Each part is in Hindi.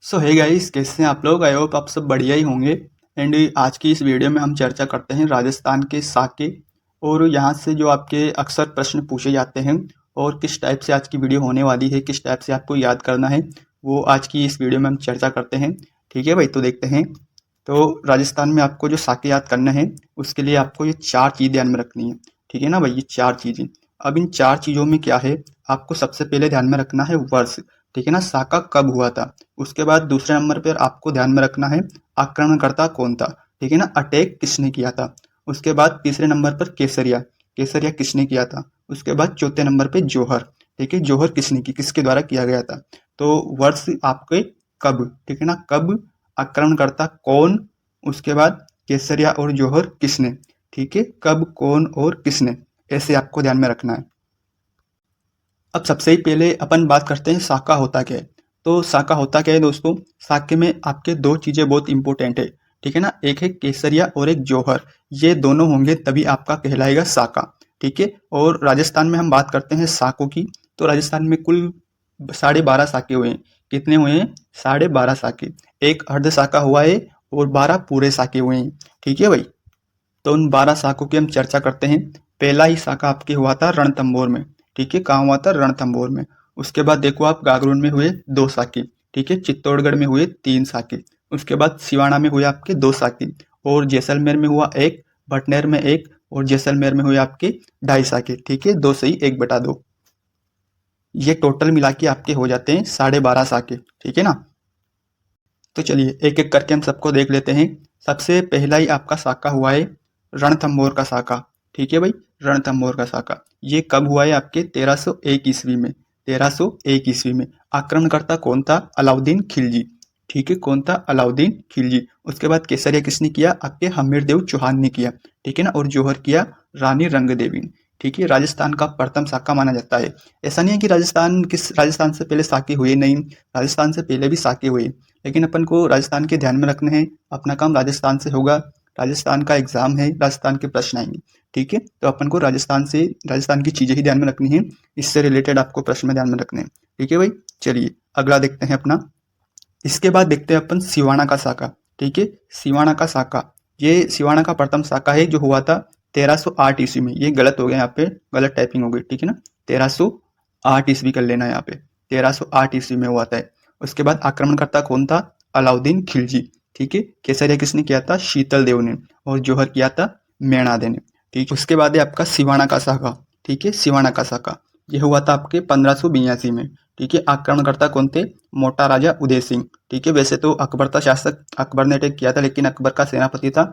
सो हे गाइस, कैसे हैं आप लोग। आई होप आप सब बढ़िया ही होंगे। एंड आज की इस वीडियो में हम चर्चा करते हैं राजस्थान के साके और यहाँ से जो आपके अक्सर प्रश्न पूछे जाते हैं और किस टाइप से आज की वीडियो होने वाली है, किस टाइप से आपको याद करना है, वो आज की इस वीडियो में हम चर्चा करते हैं। ठीक है भाई, तो देखते हैं। तो राजस्थान में आपको जो साके याद करना है उसके लिए आपको ये 4 चीज़ ध्यान में रखनी है। ठीक है ना भाई, ये 4 चीज़ें। अब इन 4 चीज़ों में क्या है, आपको सबसे पहले ध्यान में रखना है वर्ष। ठीक है ना, साका कब हुआ था। उसके बाद दूसरे नंबर पर आपको ध्यान में रखना है आक्रमणकर्ता कौन था। ठीक है ना, अटैक किसने किया था। उसके बाद तीसरे नंबर पर केसरिया, केसरिया किसने किया था। उसके बाद चौथे नंबर पे जौहर। ठीक है, जौहर किसने की, किसके द्वारा किया गया था। तो वर्ष आपके कब, ठीक है ना, कब, आक्रमणकर्ता कौन, उसके बाद केसरिया और जौहर किसने। ठीक है, कब, कौन और किसने, ऐसे आपको ध्यान में रखना है। अब सबसे ही पहले अपन बात करते हैं साका होता क्या है। तो साका होता क्या है दोस्तों, साके में आपके 2 चीज़ें बहुत इंपॉर्टेंट है। ठीक है ना, एक है केसरिया और एक जौहर। ये दोनों होंगे तभी आपका कहलाएगा साका। ठीक है, और राजस्थान में हम बात करते हैं साकों की, तो राजस्थान में कुल 12.5 साके हुए हैं। कितने हुए हैं, 12.5 साके। एक अर्ध साका हुआ है और 12 पूरे साके हुए हैं। ठीक है भाई, तो उन 12 साकों की हम चर्चा करते हैं। पहला ही साका आपके हुआ था रणथंभौर में। ठीक है, कहाँ हुआ था, रणथंभौर में। उसके बाद देखो आप गागरून में हुए 2 साके। ठीक है, चित्तौड़गढ़ में हुए 3 साके। उसके बाद सिवाना में हुए आपके 2 साके और जैसलमेर में हुआ 1, भटनेर में 1 और जैसलमेर में हुए आपके 2.5 साके। ठीक है, 2 सही 1/2। ये टोटल मिला के आपके हो जाते हैं 12.5 साके। ठीक है ना, तो चलिए एक एक करके हम सबको देख लेते हैं। सबसे पहला ही आपका साका हुआ है रणथंभौर का साका। ठीक है भाई, रणथंभौर का साका ये कब हुआ है, आपके 1301 ईस्वी में। 1301 ईस्वी में। आक्रमणकर्ता कौन था, अलाउद्दीन खिलजी। ठीक है, कौन था, अलाउद्दीन खिलजी। उसके बाद केसरिया किसने किया, आपके हमीरदेव चौहान ने किया। ठीक है ना, और जौहर किया रानी रंगदेवी ने। ठीक है, राजस्थान का प्रथम साका माना जाता है। ऐसा नहीं है कि राजस्थान से पहले साके हुए नहीं, राजस्थान से पहले भी साके हुए, लेकिन अपन को राजस्थान के ध्यान में रखने हैं। अपना काम राजस्थान से होगा, राजस्थान का एग्जाम है, राजस्थान के प्रश्न आएंगे। ठीक है, तो अपन को राजस्थान की चीज़ें ही ध्यान में रखनी है, इससे रिलेटेड आपको प्रश्न में ध्यान में रखने हैं। ठीक है भाई, चलिए अगला देखते हैं अपना। इसके बाद देखते हैं अपन सिवाना का साका। ठीक है, सिवाना का साका, ये सिवाना का प्रथम साका है जो हुआ था 1308 ईस्वी में। ये गलत हो गया, यहाँ पे गलत टाइपिंग हो गई। ठीक है ना, 1308 ईस्वी कर लेना, यहाँ पे 1308 ईस्वी में हुआ था। उसके बाद आक्रमणकर्ता कौन था, अलाउद्दीन खिलजी। ठीक है, केसरिया किसने किया था, शीतल देव ने, और जौहर किया था मेणादे ने। ठीक, उसके बाद है आपका सिवाना का साका। ठीक है, सिवाना का साका ये हुआ था आपके 1582 में। ठीक है, आक्रमणकर्ता कौन थे, मोटा राजा उदय सिंह। ठीक है, वैसे तो अकबर था शासक, अकबर ने अटैक किया था, लेकिन अकबर का सेनापति था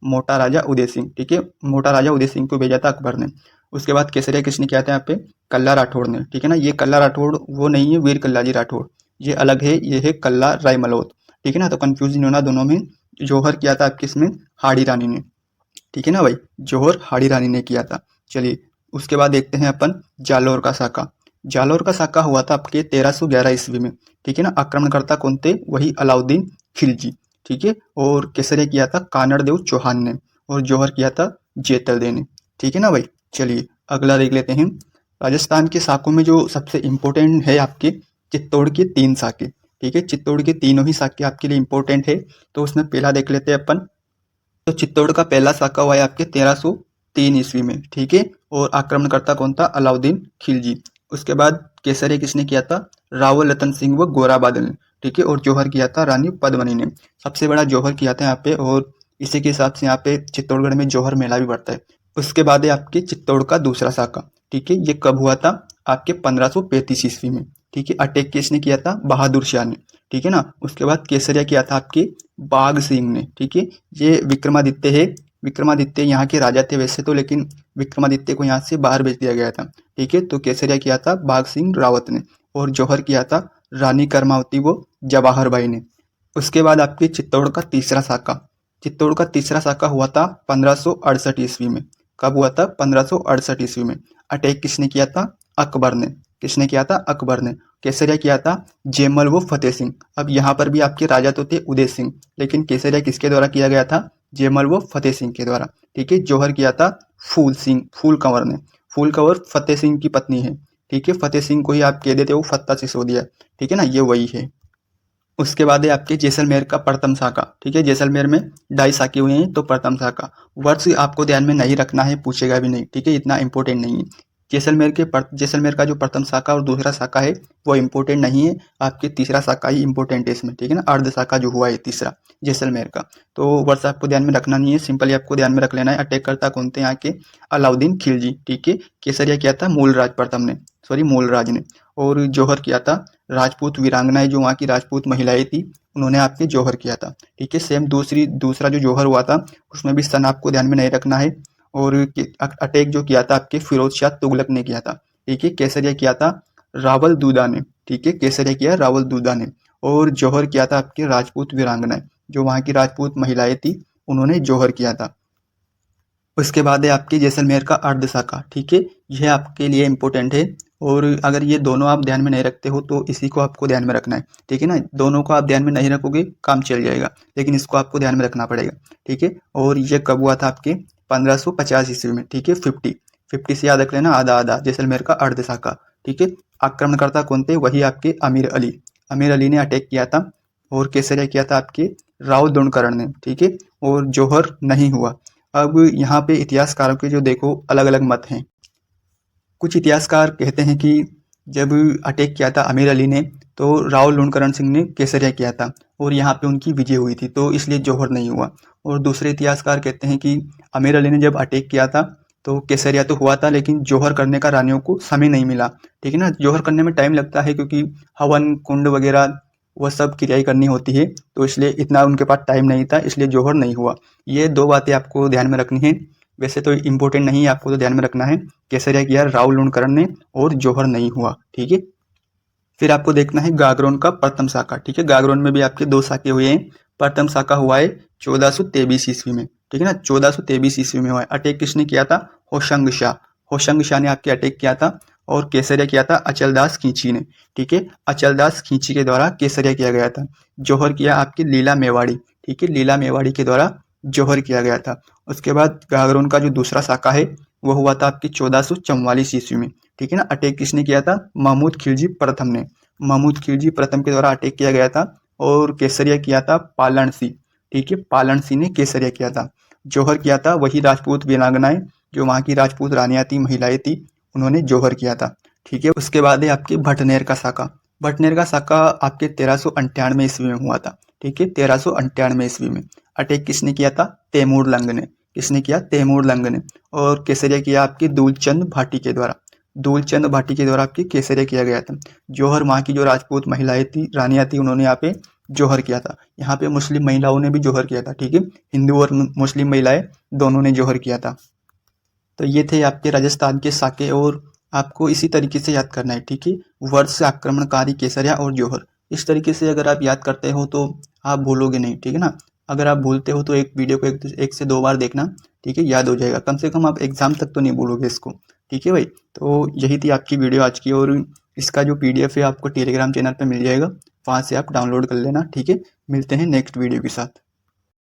मोटा राजा उदय सिंह। ठीक है, मोटा राजा उदय सिंह को भेजा था अकबर ने। उसके बाद केसरिया किसने किया था, यहाँ पे कल्ला राठौड़ ने। ठीक है ना, ये कल्ला राठौड़ वो नहीं है वीर कल्लाजी राठौड़, ये अलग है, ये है कल्ला रायमलोत। ठीक है ना, तो कंफ्यूज नहीं होना दोनों में। जौहर किया था आपके इसमें हाड़ी रानी ने। ठीक है ना भाई, जौहर हाड़ी रानी ने किया था। चलिए उसके बाद देखते हैं अपन जालौर का साका। जालौर का साका हुआ था आपके 1311 ईस्वी में। ठीक है ना, आक्रमणकर्ता कौन थे, वही अलाउद्दीन खिलजी। ठीक है, और केसरिया किया था कानड़ देव चौहान ने, और जौहर किया था जेतल दे ने। ठीक है ना भाई, चलिए अगला देख लेते हैं। राजस्थान के साकों में जो सबसे इम्पोर्टेंट है आपके चित्तौड़ के 3 साके। ठीक है, चित्तौड़ के तीनों ही साके आपके लिए इम्पोर्टेंट है। तो उसमें पहला देख लेते हैं अपन। तो चित्तौड़ का पहला साका हुआ है आपके 1303 ईस्वी में। ठीक है, और आक्रमणकर्ता कौन था, अलाउद्दीन खिलजी। उसके बाद केसरिया किसने किया था, रावल रतन सिंह व गोरा बादल ने। ठीक है, और जौहर किया था रानी पद्मनी ने। सबसे बड़ा जौहर किया था यहाँ पे, और इसी के हिसाब से यहाँ पे चित्तौड़गढ़ में जौहर मेला भी बढ़ता है। उसके बाद है आपके चित्तौड़ का दूसरा साका। ठीक है, ये कब हुआ था, आपके 1535 ईस्वी में। ठीक है, अटैक किसने किया था, बहादुर शाह ने। ठीक है ना, उसके बाद केसरिया किया था आपके बाघ सिंह ने। ठीक है, ये विक्रमादित्य है, विक्रमादित्य यहाँ के राजा थे वैसे तो, लेकिन विक्रमादित्य को यहाँ से बाहर भेज दिया गया था। ठीक है, तो केसरिया किया था बाघ सिंह रावत ने, और जौहर किया था रानी कर्मावती वो जवाहर बाई ने। उसके बाद आपके चित्तौड़ का तीसरा साका। चित्तौड़ का तीसरा साका हुआ था 1568 ईस्वी में। कब हुआ था, 1568 ईस्वी में। अटैक किसने किया था, अकबर ने। किसने किया था, अकबर ने। केसरिया किया था जयमल व फतेह सिंह। अब यहाँ पर भी आपके राजा तो थे उदय सिंह, लेकिन केसरिया किसके द्वारा किया गया था, जयमल व फतेह सिंह के द्वारा। ठीक है, जौहर किया था फूल सिंह, फूल कंवर ने। फूल कंवर फतेह सिंह की पत्नी है। ठीक है, फतेह सिंह को ही आप कह देते हो फत्ता सिसोदिया। ठीक है ना, ये वही है। उसके बाद है आपके जैसलमेर का प्रथम शाखा, ठीक है। जैसलमेर में 2.5 शाखे हुए हैं, तो प्रथम शाखा वर्ष आपको ध्यान में नहीं रखना है, पूछेगा भी नहीं, ठीक है, इतना इंपॉर्टेंट नहीं है। जैसलमेर का जो प्रथम शाखा और दूसरा शाखा है वो इंपॉर्टेंट नहीं है, आपके तीसरा शाखा ही इंपॉर्टेंट है इसमें, ठीक है ना। अर्ध शाखा जो हुआ है तीसरा जैसलमेर का, तो वर्ष आपको ध्यान में रखना नहीं है, सिंपली आपको ध्यान में रख लेना है। अटैक करता कौन थे यहाँ के? अलाउद्दीन खिलजी, ठीक है। केसरिया किया था मूलराज प्रथम ने, मूलराज ने। और जौहर किया था राजपूत वीरांगनाएं, जो वहाँ की राजपूत महिलाएं थी, उन्होंने आपके जौहर किया था, ठीक है। सेम दूसरा जो जौहर हुआ था उसमें भी सन आपको ध्यान में नहीं रखना है। और अटैक जो किया था आपके फिरोज शाह तुगलक ने किया था, ठीक है। केसरिया किया था रावल दूदा ने, ठीक है, केसरिया किया रावल दूदा ने। और जौहर किया था आपके राजपूत वीरांगनाएं, जो वहाँ की राजपूत महिलाएं थी, उन्होंने जौहर किया था। उसके बाद है आपकी जैसलमेर का अर्ध शाखा, ठीक है, यह आपके लिए इंपॉर्टेंट है। और अगर ये दोनों आप ध्यान में नहीं रखते हो तो इसी को आपको ध्यान में रखना है, ठीक है ना। दोनों को आप ध्यान में नहीं रखोगे काम चल जाएगा, लेकिन इसको आपको ध्यान में रखना पड़ेगा, ठीक है। और ये कब हुआ था आपके 1550 ईस्वी में, ठीक है। 50 से याद रख लेना, आधा आधा जैसलमेर का अर्ध शाखा, ठीक है। आक्रमणकर्ता कौन थे? वही आपके अमीर अली ने अटैक किया था। और केसरिया किया था आपके राव दुणकरण ने, ठीक है। और जौहर नहीं हुआ। अब यहाँ पे इतिहासकारों के जो देखो अलग अलग मत हैं। कुछ इतिहासकार कहते हैं कि जब अटैक किया था अमीर अली ने, तो राव लुणकरण सिंह ने केसरिया किया था और यहाँ पे उनकी विजय हुई थी, तो इसलिए जौहर नहीं हुआ। और दूसरे इतिहासकार कहते हैं कि अमीर अली ने जब अटैक किया था तो केसरिया तो हुआ था, लेकिन जौहर करने का रानियों को समय नहीं मिला, ठीक है ना। जौहर करने में टाइम लगता है क्योंकि हवन कुंड वगैरह वह सब क्रियाएं करनी होती है, तो इसलिए इतना उनके पास टाइम नहीं था, इसलिए जौहर नहीं हुआ। ये दो बातें आपको ध्यान में रखनी है, वैसे तो इंपॉर्टेंट नहीं है, आपको तो ध्यान में रखना है। केसरिया किया राव लुणकरण ने और जौहर नहीं हुआ, ठीक है। फिर आपको देखना है गागरोन का प्रथम शाखा, ठीक है। गागरोन में भी आपके 2 शाखे हुए हैं। प्रथम शाखा हुआ है 1423 ईस्वी में, ठीक है ना, 1423 ईस्वी में हुआ है। अटैक किसने किया था? होशंग शाह ने आपके अटैक किया था। और केसरिया किया था अचलदास खींची ने, ठीक है। अचलदास खींची के द्वारा केसरिया किया गया था। जौहर किया आपकी लीला मेवाड़ी, ठीक है, लीला मेवाड़ी के द्वारा जौहर किया गया था। उसके बाद गागरोन का जो दूसरा शाखा है वो हुआ था आपकी 1444 ईस्वी में, ठीक है ना। अटैक किसने किया था? महमूद खिलजी प्रथम ने, महमूद खिलजी प्रथम के द्वारा अटैक किया गया था। और केसरिया किया था पालन सिंह, ठीक है, पालन सिंह ने केसरिया किया था। जौहर किया था वही राजपूत वीरांगनाएं, जो वहाँ की राजपूत रानियां थी, महिलाएं थी, उन्होंने जौहर किया था, ठीक है। उसके बाद है आपके भटनेर का शाखा। भटनेर का शाखा आपके 1398 ईस्वी में हुआ था, ठीक है, 1398 ईस्वी में। अटैक किसने किया था? तैमूर लंग ने, किसने किया? तैमूर लंग ने। और केसरिया किया आपकी दूलचंद भाटी के द्वारा, दूलचंद भाटी के द्वारा आपकी केसरिया किया गया था। जौहर वहाँ की जो राजपूत महिलाएं थी, रानियां थी, उन्होंने यहाँ पे जौहर किया था। यहाँ पे मुस्लिम महिलाओं ने भी जौहर किया था, ठीक है, हिंदू और मुस्लिम महिलाएं दोनों ने जौहर किया था। तो ये थे आपके राजस्थान के साके, और आपको इसी तरीके से याद करना है, ठीक है। वर्ष, आक्रमणकारी, केसरिया और जौहर, इस तरीके से अगर आप याद करते हो तो आप भूलोगे नहीं, ठीक है ना। अगर आप भूलते हो तो एक वीडियो को एक से 2 बार देखना, ठीक है, याद हो जाएगा। कम से कम आप एग्जाम तक तो नहीं भूलोगे इसको, ठीक है भाई। तो यही थी आपकी वीडियो आज की, और इसका जो PDF है आपको टेलीग्राम चैनल पर मिल जाएगा, वहाँ से आप डाउनलोड कर लेना, ठीक है। मिलते हैं नेक्स्ट वीडियो के साथ।